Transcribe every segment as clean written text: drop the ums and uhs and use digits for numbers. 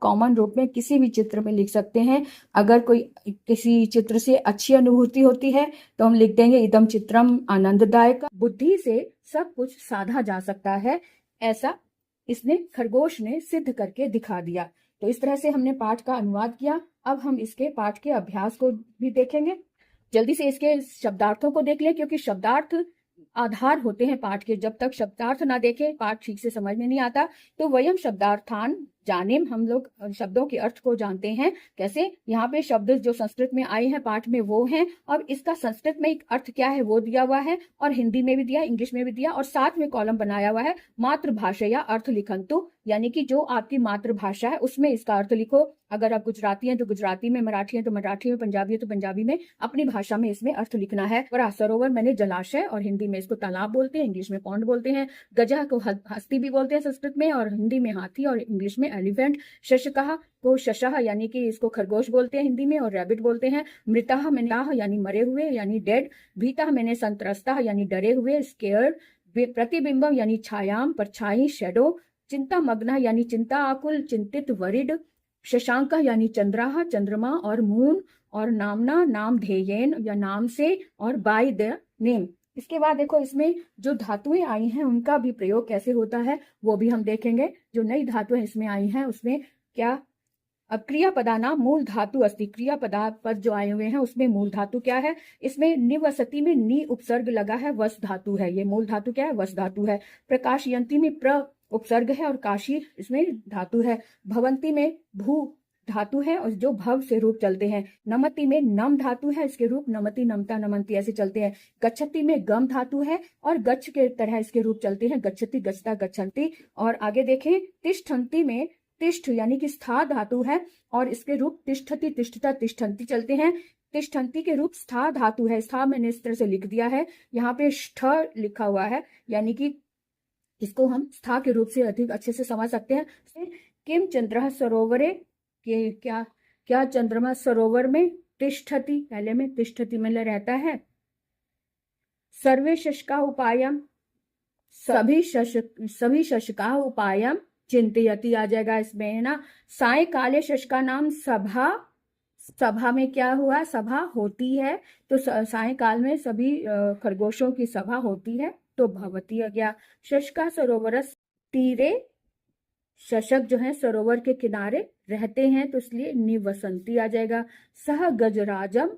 Common रूप में किसी भी चित्र में लिख सकते हैं। अगर कोई किसी चित्र से अच्छी अनुभूति होती है तो हम लिख देंगे इदम चित्रम आनंददायक। बुद्धि से सब कुछ साधा जा सकता है, ऐसा इसने खरगोश ने सिद्ध करके दिखा दिया। तो इस तरह से हमने पाठ का अनुवाद किया। अब हम इसके पाठ के अभ्यास को भी देखेंगे। जल्दी से इसके शब्दार्थों को देख लें, क्योंकि शब्दार्थ आधार होते हैं पाठ के। जब तक शब्दार्थ ना देखें पाठ ठीक से समझ में नहीं आता। तो वयम शब्दार्थान जाने, हम लोग शब्दों के अर्थ को जानते हैं। कैसे? यहाँ पे शब्द जो संस्कृत में आए हैं पाठ में वो हैं, और इसका संस्कृत में एक अर्थ क्या है वो दिया हुआ है, और हिंदी में भी दिया, इंग्लिश में भी दिया, और साथ में कॉलम बनाया हुआ है मातृभाषा या अर्थ लिखंतु, यानी कि जो आपकी मातृभाषा है उसमें इसका अर्थ लिखो। अगर आप गुजराती हैं तो गुजराती में, मराठी है तो मराठी में, पंजाबी है तो पंजाबी में, अपनी भाषा में इसमें अर्थ लिखना है। बड़ा सरोवर मैंने जलाशय, और हिंदी में इसको तालाब बोलते हैं, इंग्लिश में पॉन्ड बोलते हैं। गजा को हस्ती भी बोलते हैं संस्कृत में, और हिंदी में हाथी, और इंग्लिश में एलिफेंट। शशकः को शशः यानी कि इसको खरगोश बोलते हैं हिंदी में, और रैबिट बोलते हैं। मृतः मैंने यानी मरे हुए यानी डेड। भीतः मैंने संत्रस्तः यानी डरे हुए, स्केयर्ड। प्रतिबिंबम यानी छायाम, परछाई, शेडो। चिंता मग्न यानी चिंता आकुल, चिंतित, वरिड। शशांक यानी चंद्राह, चंद्रमा और मून। और नामना, नाम ध्येयन या नाम से, और बाय द नेम। इसके बाद देखो इसमें जो धातुएं आई हैं उनका भी प्रयोग कैसे होता है वो भी हम देखेंगे। जो नई धातुएं इसमें आई हैं उसमें क्या, अब क्रियापदानाम मूल धातु अस्ति, पद जो आए हुए हैं उसमें मूल धातु क्या है। इसमें निवसति में नी उपसर्ग लगा है, वस धातु है। ये मूल धातु क्या है? वस धातु है। प्रकाशयंती में प्र उपसर्ग है, और काशी इसमें धातु है। भवंती में भू धातु है, और जो भव से रूप चलते हैं। नमति में नम धातु है, इसके रूप नमति, नमता, नमंती ऐसे चलते हैं। गच्छति में गम धातु है, और गच्छ के तरह इसके रूप चलते हैं। गच्छति, गच्छता, गच्छन्ति। और आगे देखें तिष्ठन्ति में तिष्ठ यानी कि स्था धातु है, और इसके रूप तिष्ठति, तिष्ठता, तिष्ठन्ति चलते हैं। तिष्ठन्ति के रूप स्था धातु है। स्था मैंने इस तरह से लिख दिया है, यहाँ पे ष्ठ लिखा हुआ है, यानी कि इसको हम स्था के रूप से अधिक अच्छे से समझ सकते हैं। किम चंद्र सरोवरे, के क्या चंद्रमा सरोवर में। तिष्ठति, पहले में तिष्ठति में रहता है। सर्वे शशका उपायम, सभी शशका उपायम। चिंतयति आ जाएगा इसमें, है ना। साय काले शशका नाम सभा, सभा में क्या हुआ? सभा होती है, तो सायकाल में सभी खरगोशों की सभा होती है, तो भवती आ गया। शशका सरोवर तीरे, शशक जो है सरोवर के किनारे रहते हैं, तो इसलिए निवसंती आ जाएगा। सह गजराजम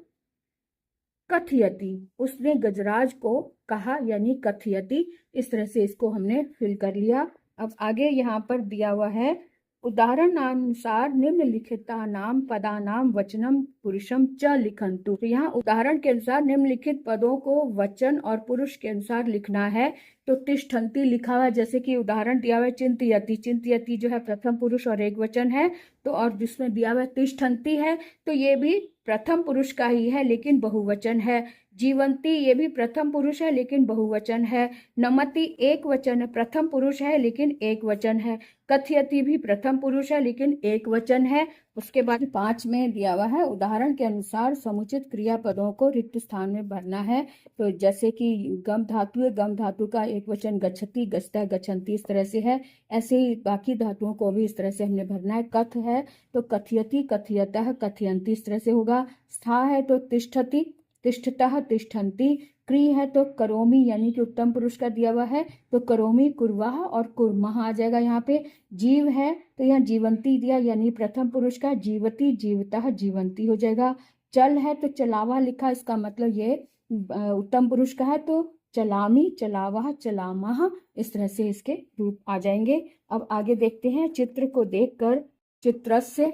कथयति, उसने गजराज को कहा, यानी कथयति। इस तरह से इसको हमने फिल कर लिया। अब आगे यहाँ पर दिया हुआ है उदाहरणानुसार निम्नलिखिता नाम पदानाम वचनम पुरुषम च लिखंतु। तो यहाँ उदाहरण के अनुसार निम्नलिखित पदों को वचन और पुरुष के अनुसार लिखना है। तो तिष्ठन्ति लिखा हुआ है, जैसे कि उदाहरण दिया हुआ है चिंतयति। चिंतयति जो है प्रथम पुरुष और एक वचन है, तो और जिसमें दिया हुआ है तिष्ठन्ति है, तो ये भी प्रथम पुरुष का ही है लेकिन बहुवचन है। जीवंती ये भी प्रथम पुरुष है लेकिन बहुवचन है। नमति एक वचन है, प्रथम पुरुष है लेकिन एक वचन है। कथयति भी प्रथम पुरुष है लेकिन एक वचन है। उसके बाद 5 में दिया हुआ है उदाहरण के अनुसार समुचित क्रियापदों को रिक्त स्थान में भरना है। तो जैसे कि गम धातु है, गम धातु का एक वचन गच्छति, गच्छता, गच्छन्ति इस तरह से है। ऐसे ही बाकी धातुओं को भी इस तरह से हमने भरना है। कथ है तो कथयति, कथयतः, कथयन्ति इस तरह से होगा। स्था है तो तिष्ठति, तिष्ठतः, तिष्ठन्ति। क्री है तो करोमि यानी कि उत्तम पुरुष का दिया हुआ है, तो करोमि, कुर्वाह और कुर्मः आ जाएगा यहाँ पे। जीव है तो यहाँ जीवंती दिया यानी प्रथम पुरुष का, जीवती, जीवतः, जीवंती हो जाएगा। चल है तो चलावा लिखा, इसका मतलब ये उत्तम पुरुष का है, तो चलामी, चलावाह, चलामः इस तरह से इसके रूप आ जाएंगे। अब आगे देखते हैं चित्र को देखकर चित्रस्य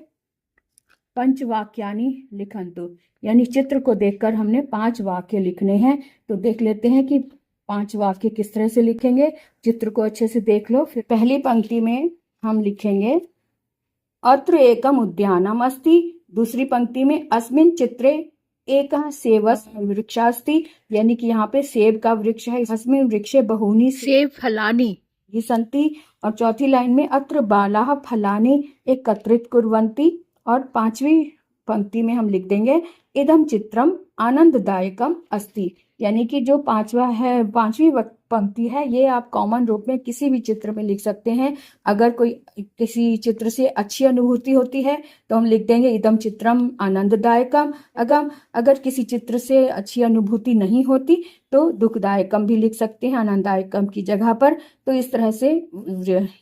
पंचवाक्यानि लिखन्तु, यानी चित्र को देखकर हमने 5 वाक्य लिखने हैं। तो देख लेते हैं कि 5 वाक्य किस तरह से लिखेंगे। चित्र को अच्छे से देख लो। फिर पहली पंक्ति में हम लिखेंगे अत्र एकम उद्यानम अस्ति। दूसरी पंक्ति में अस्मिन् चित्रे एक सेवस वृक्षास्ति, यानी कि यहाँ पे सेब का वृक्ष है। अस्मिन् वृक्षे बहूनि सेब फलानि सन्ति। और चौथी लाइन में अत्र बालाः फलानि एकत्रित कुर्वन्ति। और 5वीं पंक्ति में हम लिख देंगे इदम चित्रम आनंददायकम अस्ति, यानी कि जो 5वीं पंक्ति है, ये आप कॉमन रूप में किसी भी चित्र में लिख सकते हैं। अगर कोई किसी चित्र से अच्छी अनुभूति होती है तो हम लिख देंगे इदम चित्रम आनंददायकम। अगर किसी चित्र से अच्छी अनुभूति नहीं होती तो दुखदायकम भी लिख सकते हैं आनंददायकम की जगह पर। तो इस तरह से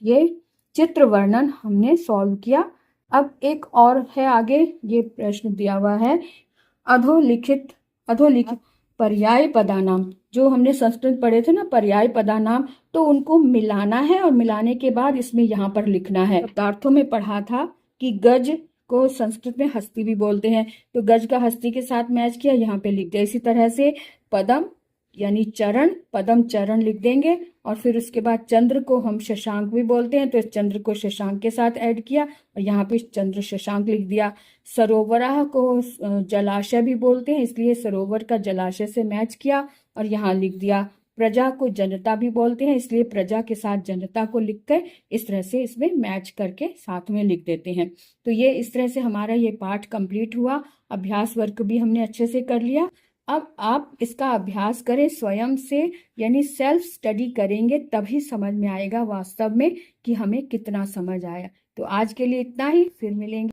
ये चित्र वर्णन हमने सॉल्व किया। अब एक और है आगे, ये प्रश्न दिया हुआ है, अधोलिखित पर्याय पदानाम। जो हमने संस्कृत पढ़े थे ना पर्याय पदानाम, तो उनको मिलाना है और मिलाने के बाद इसमें यहाँ पर लिखना है। शब्दार्थों में पढ़ा था कि गज को संस्कृत में हस्ती भी बोलते हैं, तो गज का हस्ती के साथ मैच किया, यहाँ पे लिख दिया। इसी तरह से पदम यानी चरण, पदम चरण लिख देंगे। और फिर उसके बाद चंद्र को हम शशांक भी बोलते हैं, तो इस चंद्र को शशांक के साथ ऐड किया और यहाँ पे चंद्र शशांक लिख दिया। सरोवराह को जलाशय भी बोलते हैं, इसलिए सरोवर का जलाशय से मैच किया और यहाँ लिख दिया। प्रजा को जनता भी बोलते हैं, इसलिए प्रजा के साथ जनता को लिखकर इस तरह से इसमें मैच करके साथ में लिख देते हैं। तो ये इस तरह से हमारा ये पाठ कंप्लीट हुआ। अभ्यास वर्क भी हमने अच्छे से कर लिया। अब आप इसका अभ्यास करें स्वयं से, यानी सेल्फ स्टडी करेंगे तभी समझ में आएगा वास्तव में कि हमें कितना समझ आया। तो आज के लिए इतना ही, फिर मिलेंगे।